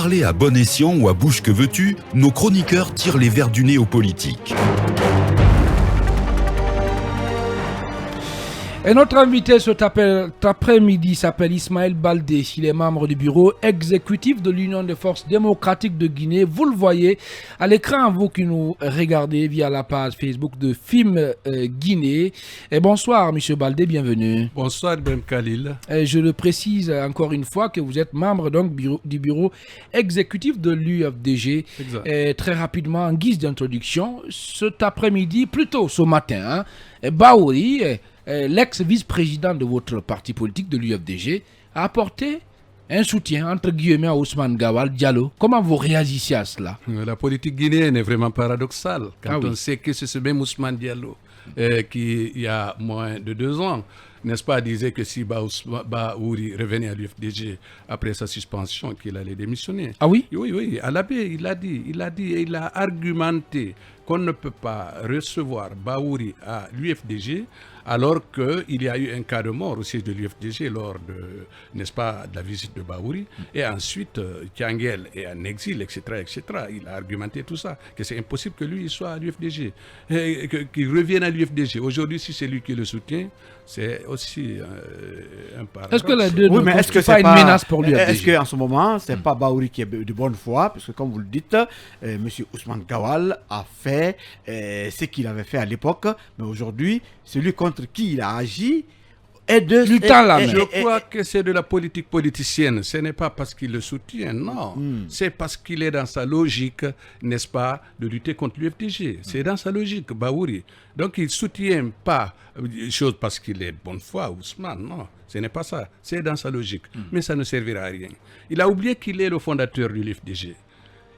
parler à bon escient ou à bouche que veux-tu, nos chroniqueurs tirent les verres du nez aux politiques. Et notre invité cet après-midi s'appelle Ismaël Baldé. Il est membre du bureau exécutif de l'Union des forces démocratiques de Guinée. Vous le voyez à l'écran, vous qui nous regardez via la page Facebook de FIM Guinée. Et bonsoir, monsieur Baldé, bienvenue. Bonsoir, Ben Khalil. Et je le précise encore une fois que vous êtes membre donc, du bureau exécutif de l'UFDG. Et très rapidement, en guise d'introduction, cet après-midi, plutôt ce matin, Baouri, l'ex-vice-président de votre parti politique de l'UFDG, a apporté un soutien, entre guillemets, à Ousmane Gawal Diallo. Comment vous réagissez à cela? La politique guinéenne est vraiment paradoxale. Quand on oui. sait que c'est ce même Ousmane Diallo qui, il y a moins de 2 ans, n'est-ce pas, disait que si Baouri revenait à l'UFDG après sa suspension, qu'il allait démissionner. Ah oui? Oui, à l'abbé, il a dit et il a argumenté qu'on ne peut pas recevoir Baouri à l'UFDG alors qu'il y a eu un cas de mort au siège de l'UFDG lors de, n'est-ce pas, de la visite de Baouri. Et ensuite, Tiangel est en exil, etc., etc. Il a argumenté tout ça, que c'est impossible que lui soit à l'UFDG, qu'il revienne à l'UFDG. Aujourd'hui, si c'est lui qui le soutient, c'est aussi un paradoxe. Est-ce que la deux Oui, mais est-ce que pas c'est une pas menace pour l'UFDG? Est-ce qu'en ce moment, c'est pas Baouri qui est de bonne foi, parce que comme vous le dites, M. Ousmane Gawal a fait ce qu'il avait fait à l'époque, mais aujourd'hui, celui contre qui il a agi est de... Je crois que c'est de la politique politicienne. Ce n'est pas parce qu'il le soutient, non. C'est parce qu'il est dans sa logique, n'est-ce pas, de lutter contre l'UFDG. C'est dans sa logique, Baouri. Donc il ne soutient pas les choses parce qu'il est de bonne foi, Ousmane, non. Ce n'est pas ça. C'est dans sa logique. Mais ça ne servira à rien. Il a oublié qu'il est le fondateur de l'UFDG.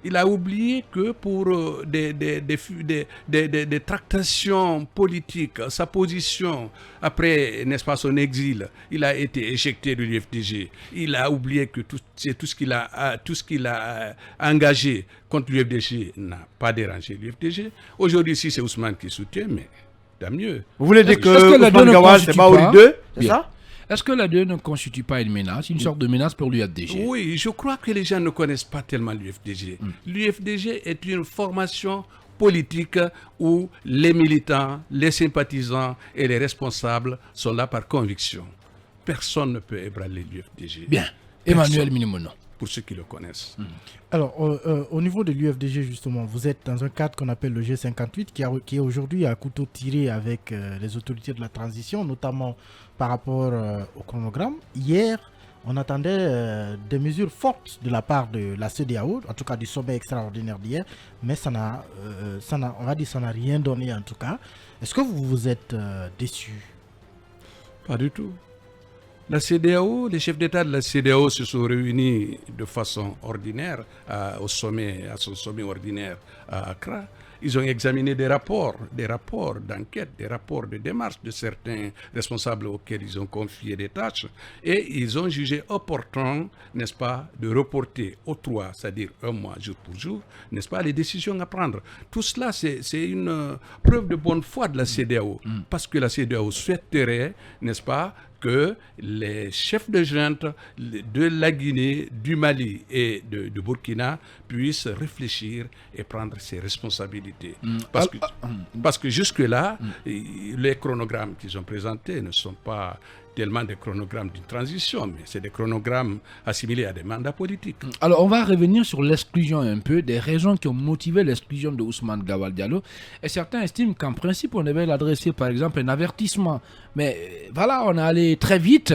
Il a oublié que pour des tractations politiques, sa position après, n'est-ce pas, son exil, il a été éjecté de l'UFDG. Il a oublié que tout ce qu'il a engagé contre l'UFDG n'a pas dérangé l'UFDG. Aujourd'hui, si c'est Ousmane qui soutient, mais tant mieux. Vous voulez dire que Ousmane Gawal, c'est Baouri 2, c'est ça? Est-ce que la 2 ne constitue pas une menace, une sorte de menace pour l'UFDG? Oui, je crois que les gens ne connaissent pas tellement l'UFDG. L'UFDG est une formation politique où les militants, les sympathisants et les responsables sont là par conviction. Personne ne peut ébranler l'UFDG. Bien. Emmanuel Minimono. Pour ceux qui le connaissent. Alors, au niveau de l'UFDG, justement, vous êtes dans un cadre qu'on appelle le G58, qui est aujourd'hui à couteau tiré avec les autorités de la transition, notamment par rapport au chronogramme. Hier, on attendait des mesures fortes de la part de la CEDEAO, en tout cas du sommet extraordinaire d'hier, mais ça n'a rien donné en tout cas. Est-ce que vous vous êtes déçu? Pas du tout. La CEDEAO, les chefs d'État de la CEDEAO se sont réunis de façon ordinaire à son sommet ordinaire à Accra. Ils ont examiné des rapports d'enquête, des rapports de démarche de certains responsables auxquels ils ont confié des tâches et ils ont jugé opportun, n'est-ce pas, de reporter au 3, c'est-à-dire un mois, jour pour jour, n'est-ce pas, les décisions à prendre. Tout cela, c'est une preuve de bonne foi de la CEDEAO parce que la CEDEAO souhaiterait, n'est-ce pas, que les chefs de junte de la Guinée, du Mali et de Burkina puissent réfléchir et prendre ses responsabilités. Parce que jusque-là, les chronogrammes qu'ils ont présentés ne sont pas tellement des chronogrammes d'une transition, mais c'est des chronogrammes assimilés à des mandats politiques. Alors, on va revenir sur l'exclusion un peu, des raisons qui ont motivé l'exclusion de Ousmane Gawal Diallo. Et certains estiment qu'en principe, on devait l'adresser, par exemple, un avertissement. Mais voilà, on est allé très vite,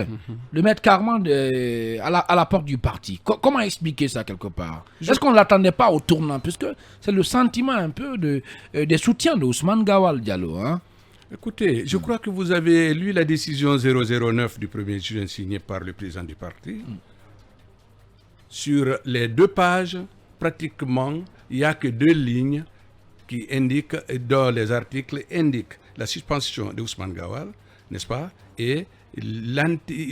le mettre carrément à la porte du parti. Comment expliquer ça quelque part? Est-ce qu'on ne l'attendait pas au tournant? Puisque c'est le sentiment un peu des soutiens de Ousmane Gawal Diallo, hein? Écoutez, je crois que vous avez lu la décision 009 du 1er juin signée par le président du parti. Sur les 2 pages, pratiquement, il n'y a que 2 lignes qui indiquent, dans les articles, indiquent la suspension de Ousmane Gawal, n'est-ce pas? Et il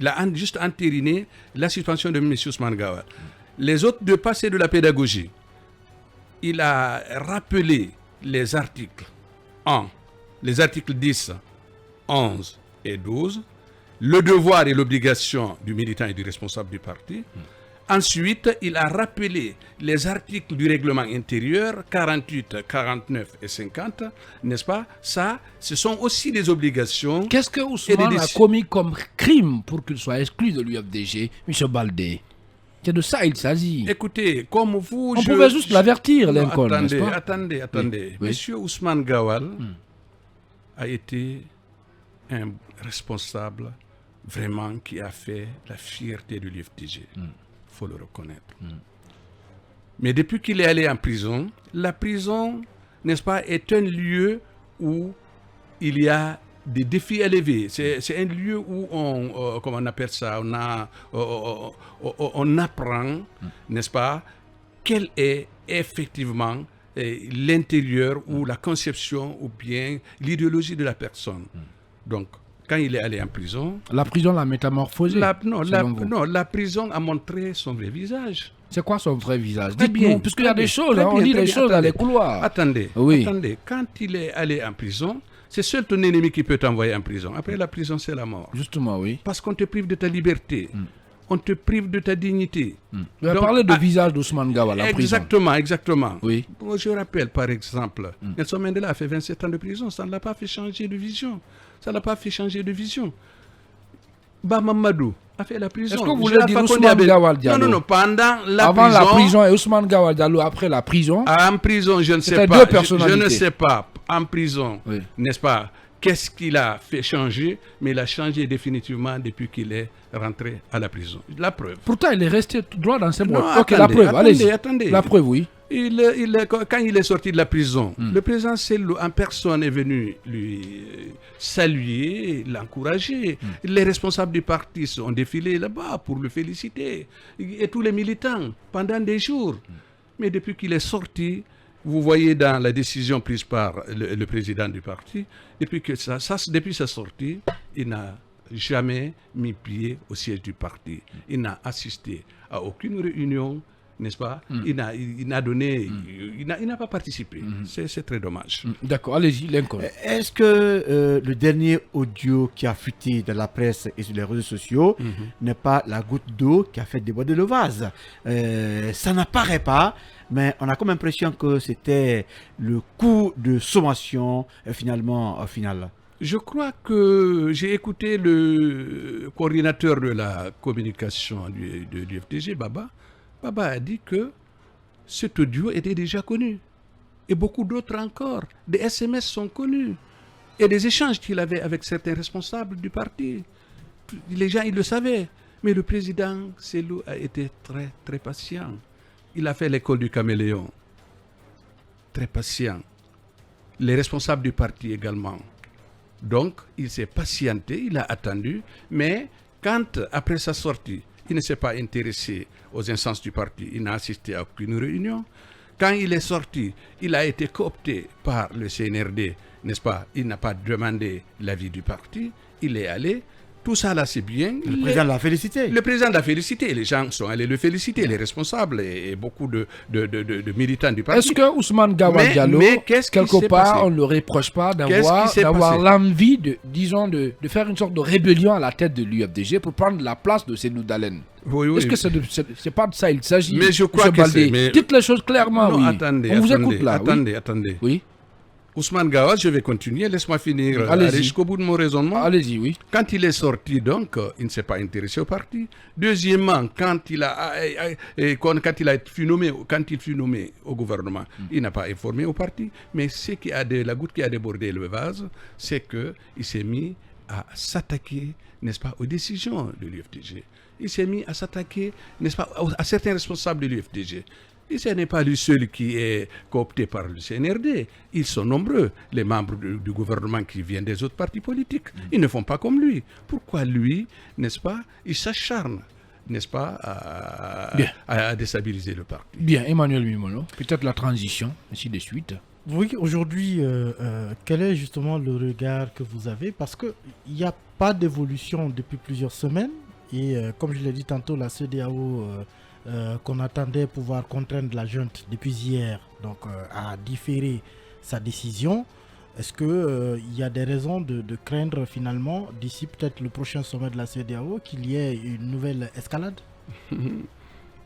a juste entériné la suspension de M. Ousmane Gawal. Les autres 2 pages, c'est de la pédagogie. Il a rappelé les articles 1. Les articles 10, 11 et 12, le devoir et l'obligation du militant et du responsable du parti. Ensuite, il a rappelé les articles du règlement intérieur 48, 49 et 50, n'est-ce pas? Ça, ce sont aussi des obligations. Qu'est-ce que Ousmane a commis comme crime pour qu'il soit exclu de l'UFDG, M. Baldé? C'est de ça il s'agit. Écoutez, comme vous... On pouvait juste l'avertir, Lincoln, n'est-ce pas? Attendez. Oui. Monsieur Ousmane Gawal a été un responsable vraiment qui a fait la fierté de l'UFDG. Il faut le reconnaître. Mais depuis qu'il est allé en prison, la prison, n'est-ce pas, est un lieu où il y a des défis élevés. C'est un lieu où comment on appelle ça, on apprend, n'est-ce pas, quel est effectivement l'intérieur ou la conception ou bien l'idéologie de la personne. Donc, quand il est allé en prison... La prison l'a métamorphosé. La prison a montré son vrai visage. C'est quoi son vrai visage? Très bien, puisqu'il y a des choses, on dit des choses dans les couloirs. Attendez, quand il est allé en prison, c'est seul ton ennemi qui peut t'envoyer en prison. Après la prison, c'est la mort. Justement, oui. Parce qu'on te prive de ta liberté. On te prive de ta dignité. Tu as parlé de visage d'Ousmane Gawal en prison. Exactement. Oui. Je rappelle, par exemple, Nelson Mandela a fait 27 ans de prison. Ça ne l'a pas fait changer de vision. Bah Mamadou a fait la prison. Est-ce que vous voulez dire Ousmane Gawal Diallo? Non, pendant la Avant prison... la prison et Ousmane Gawal Diallo après la prison? En prison, je ne sais pas. Je ne sais pas. En prison, n'est-ce pas? Qu'est-ce qu'il a fait changer? Mais il a changé définitivement depuis qu'il est rentré à la prison. La preuve. Pourtant, il est resté droit dans ses bottes. Ok, la preuve, allez-y. Attendez. La preuve, oui. Quand il est sorti de la prison, le président Cellou en personne est venu lui saluer, l'encourager. Les responsables du parti sont défilés là-bas pour le féliciter. Et tous les militants pendant des jours. Mais depuis qu'il est sorti, vous voyez dans la décision prise par le président du parti, depuis sa sortie, il n'a jamais mis pied au siège du parti. Il n'a assisté à aucune réunion, n'est-ce pas? Il n'a pas participé. C'est très dommage. D'accord, allez-y, Lincoln. Est-ce que le dernier audio qui a fuité dans la presse et sur les réseaux sociaux n'est pas la goutte d'eau qui a fait déborder le vase? Ça n'apparaît pas, mais on a comme l'impression que c'était le coup de sommation finalement final. Je crois que j'ai écouté le coordinateur de la communication de l'UFDG, Baba. Baba a dit que cet audio était déjà connu. Et beaucoup d'autres encore. Des SMS sont connus. Et des échanges qu'il avait avec certains responsables du parti. Les gens, ils le savaient. Mais le président Cellou a été très, très patient. Il a fait l'école du caméléon. Très patient. Les responsables du parti également. Donc, il s'est patienté, il a attendu. Mais quand, après sa sortie, il ne s'est pas intéressé aux instances du parti, il n'a assisté à aucune réunion. Quand il est sorti, il a été coopté par le CNRD, n'est-ce pas? Il n'a pas demandé l'avis du parti, il est allé. Tout ça là, c'est bien. Le président l'a félicité. Le président l'a félicité. Les gens sont allés le féliciter, les responsables et beaucoup de militants du parti. Est-ce que Ousmane Gawal Diallo, quelque part, on ne le reproche pas d'avoir l'envie de faire une sorte de rébellion à la tête de l'UFDG pour prendre la place de Cellou Dalein? Oui. Est-ce que c'est pas de ça il s'agit? Mais je crois que c'est... Dites les choses clairement, non, oui. Attendez, on vous écoute là. Attendez. Oui. Ousmane Gawal, je vais continuer, laisse-moi finir, aller jusqu'au bout de mon raisonnement. Allez-y, oui. Quand il est sorti, donc, il ne s'est pas intéressé au parti. Deuxièmement, quand il fut nommé au gouvernement, il n'a pas informé au parti. Mais la goutte qui a débordé le vase, c'est qu'il s'est mis à s'attaquer, n'est-ce pas, aux décisions de l'UFDG. Il s'est mis à s'attaquer, n'est-ce pas, à certains responsables de l'UFDG. Et ce n'est pas lui seul qui est coopté par le CNRD. Ils sont nombreux, les membres du gouvernement qui viennent des autres partis politiques. Ils ne font pas comme lui. Pourquoi lui, n'est-ce pas, il s'acharne, n'est-ce pas, à déstabiliser le parti? Bien, Emmanuel Mimolo, peut-être la transition, ainsi de suite. Oui, aujourd'hui, quel est justement le regard que vous avez? Parce qu'il n'y a pas d'évolution depuis plusieurs semaines. Et comme je l'ai dit tantôt, la CEDEAO... qu'on attendait pouvoir contraindre la junte depuis hier donc, à différer sa décision. Est-ce qu'il y a des raisons de craindre finalement, d'ici peut-être le prochain sommet de la CEDEAO, qu'il y ait une nouvelle escalade?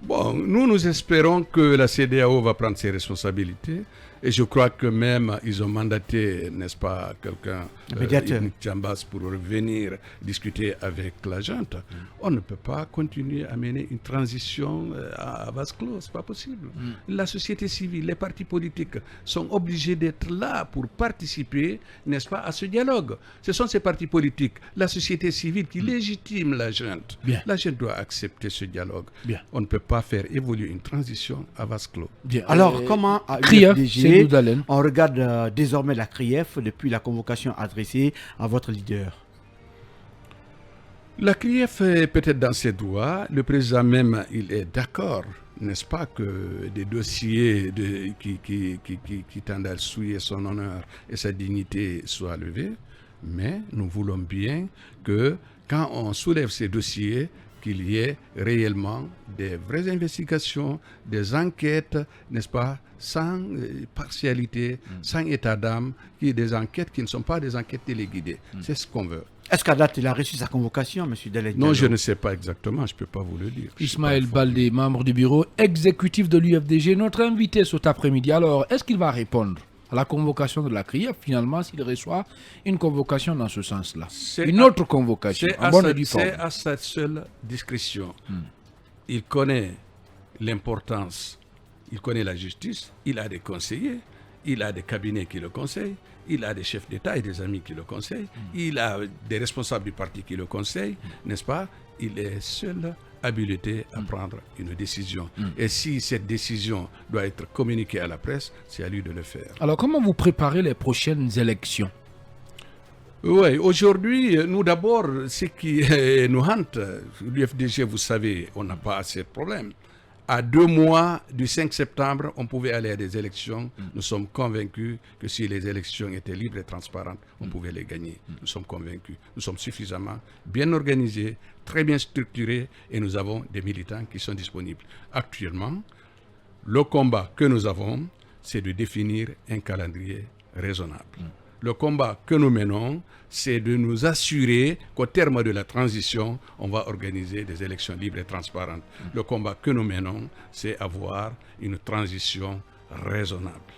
Bon, nous espérons que la CEDEAO va prendre ses responsabilités. Et je crois que même ils ont mandaté, n'est-ce pas, quelqu'un, Ibn Chambas, pour revenir discuter avec la junte. On ne peut pas continuer à mener une transition à vase clos, c'est pas possible. La société civile, les partis politiques sont obligés d'être là pour participer, n'est-ce pas, à ce dialogue. Ce sont ces partis politiques, la société civile qui légitime la junte. Bien. La junte doit accepter ce dialogue. Bien. On ne peut pas faire évoluer une transition à vase clos. Bien. Alors, comment à CRIEF, l'UFDG, Seydou Dalein. on regarde désormais la CRIEF depuis la convocation adressée à votre leader? La CRIEF est peut-être dans ses droits. Le président même, il est d'accord, n'est-ce pas, que des dossiers qui tendent à souiller son honneur et sa dignité soient levés. Mais nous voulons bien que quand on soulève ces dossiers, qu'il y ait réellement des vraies investigations, des enquêtes, n'est-ce pas, sans partialité, sans état d'âme, des enquêtes qui ne sont pas des enquêtes téléguidées. C'est ce qu'on veut. Est-ce qu'à date, il a reçu sa convocation, M. Dalein? Non, je ne sais pas exactement, je ne peux pas vous le dire. Ismaël Baldé, membre du bureau exécutif de l'UFDG, notre invité cet après-midi. Alors, est-ce qu'il va répondre à la convocation de la CRIEF, finalement, s'il reçoit une convocation dans ce sens-là? Une autre convocation, en bonne et due forme. C'est à sa seule discrétion. Il connaît l'importance, il connaît la justice, il a des conseillers, il a des cabinets qui le conseillent, il a des chefs d'État et des amis qui le conseillent, il a des responsables du parti qui le conseillent, n'est-ce pas? Il est seul habilité à prendre une décision. Et si cette décision doit être communiquée à la presse, c'est à lui de le faire. Alors, comment vous préparez les prochaines élections? Oui, aujourd'hui, nous d'abord, ce qui nous hante, l'UFDG, vous savez, on n'a pas assez de problèmes. À 2 mois du 5 septembre, on pouvait aller à des élections. Nous sommes convaincus que si les élections étaient libres et transparentes, on pouvait les gagner. Nous sommes convaincus. Nous sommes suffisamment bien organisés, très bien structurés et nous avons des militants qui sont disponibles. Actuellement, le combat que nous avons, c'est de définir un calendrier raisonnable. Le combat que nous menons, c'est de nous assurer qu'au terme de la transition, on va organiser des élections libres et transparentes. Le combat que nous menons, c'est avoir une transition raisonnable.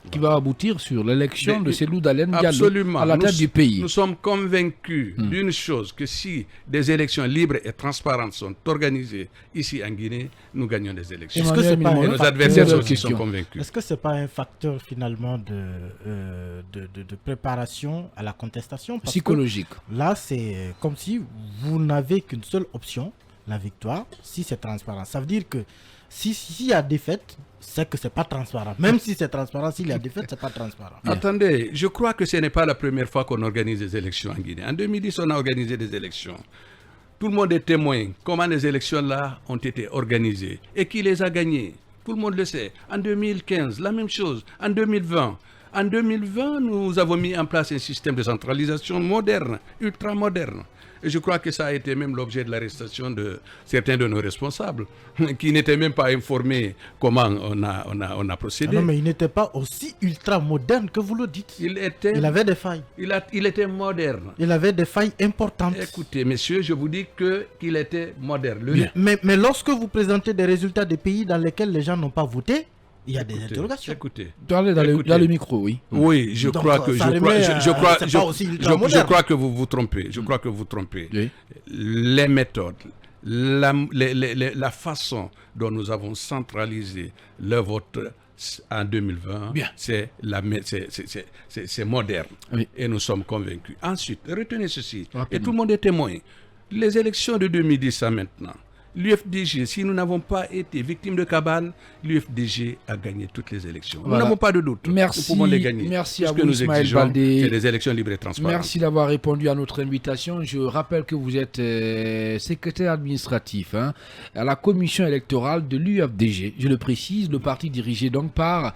Qui va aboutir sur l'élection de Seydou Dalein Diallo Absolument. à la tête du pays. Nous sommes convaincus d'une chose, que si des élections libres et transparentes sont organisées ici en Guinée, nous gagnons des élections. Est-ce que c'est pas Et nos adversaires aussi sont convaincus. Est-ce que ce n'est pas un facteur finalement de préparation à la contestation? Parce psychologique. que là, c'est comme si vous n'avez qu'une seule option, la victoire, si c'est transparent. Ça veut dire que s'il y a défaite, c'est que ce n'est pas transparent. Même si c'est transparent, s'il y a défaite, ce n'est pas transparent. Attendez, je crois que ce n'est pas la première fois qu'on organise des élections en Guinée. En 2010, on a organisé des élections. Tout le monde est témoin comment les élections-là ont été organisées et qui les a gagnées. Tout le monde le sait. En 2015, la même chose. En 2020. En 2020, nous avons mis en place un système de centralisation moderne, ultra moderne. Et je crois que ça a été même l'objet de l'arrestation de certains de nos responsables, qui n'étaient même pas informés comment on a procédé. Non, mais il n'était pas aussi ultra moderne que vous le dites. Il avait des failles. Il était moderne. Il avait des failles importantes. Écoutez, messieurs, je vous dis qu'il était moderne. Mais lorsque vous présentez des résultats des pays dans lesquels les gens n'ont pas voté, il y a des interrogations. Écoutez. Dans le micro, oui. Oui, je crois que vous vous trompez. Je crois que vous trompez. Oui. Les méthodes, la façon dont nous avons centralisé le vote en 2020, c'est moderne. Oui. Et nous sommes convaincus. Ensuite, retenez ceci. Et tout le monde est témoin. Les élections de 2010 à maintenant. L'UFDG, si nous n'avons pas été victimes de cabale, l'UFDG a gagné toutes les élections. Voilà. Nous n'avons pas de doute. Merci, nous pouvons les gagner. Merci à vous, nous, Ismaël Baldé. C'est des élections libres et transparentes. Merci d'avoir répondu à notre invitation. Je rappelle que vous êtes secrétaire administratif à la commission électorale de l'UFDG. Je le précise, le parti dirigé donc par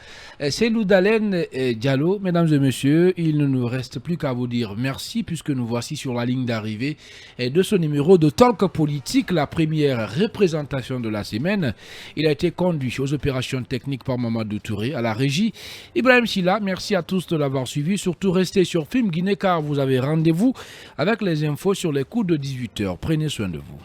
Seydou Dalein Diallo. Mesdames et messieurs, il ne nous reste plus qu'à vous dire merci puisque nous voici sur la ligne d'arrivée de ce numéro de Talk Politique, la première représentation de la semaine. Il a été conduit aux opérations techniques par Mamadou Touré, à la régie Ibrahim Silla. Merci à tous de l'avoir suivi. Surtout restez sur Film Guinée car vous avez rendez-vous avec les infos sur les coups de 18h. Prenez soin de vous.